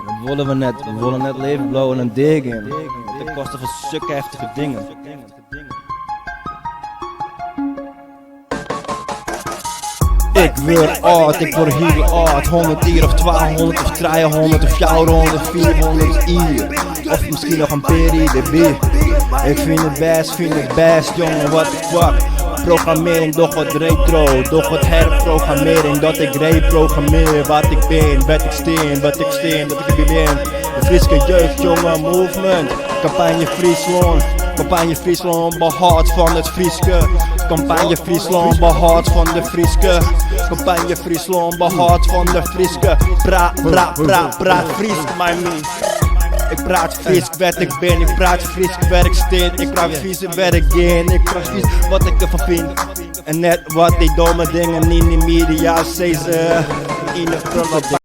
Wat willen we net? We willen net leven blowen en diggen. Ten koste van zulke heftige dingen. Ik wil art, ik word heel art. 100 hier of 200 of 300 of jouw 100, 400 hier. Of misschien nog een peri de B. Ik vind het best, jongen, what the fuck. Programmering, doch wat retro, doch wat herprogrammering. Dat ik reprogrammeer, wat ik ben, wat ik steen, dat ik er ben. De Friese jeugd, jongen, movement. Campagne Friesland, behoud van het Frieske. Campagne Friesland, behoud van de Frieske. Campagne Friesland, behoud van de Frieske. Praat Fries, my man. Ik praat Fries, wat ik ben, ik praat Fries, waar ik steen. Ik praat Fries, waar ik ben, ik praat Fries, wat ik ervan vind. En net wat die domme dingen in de media zeggen. In de prullenbak.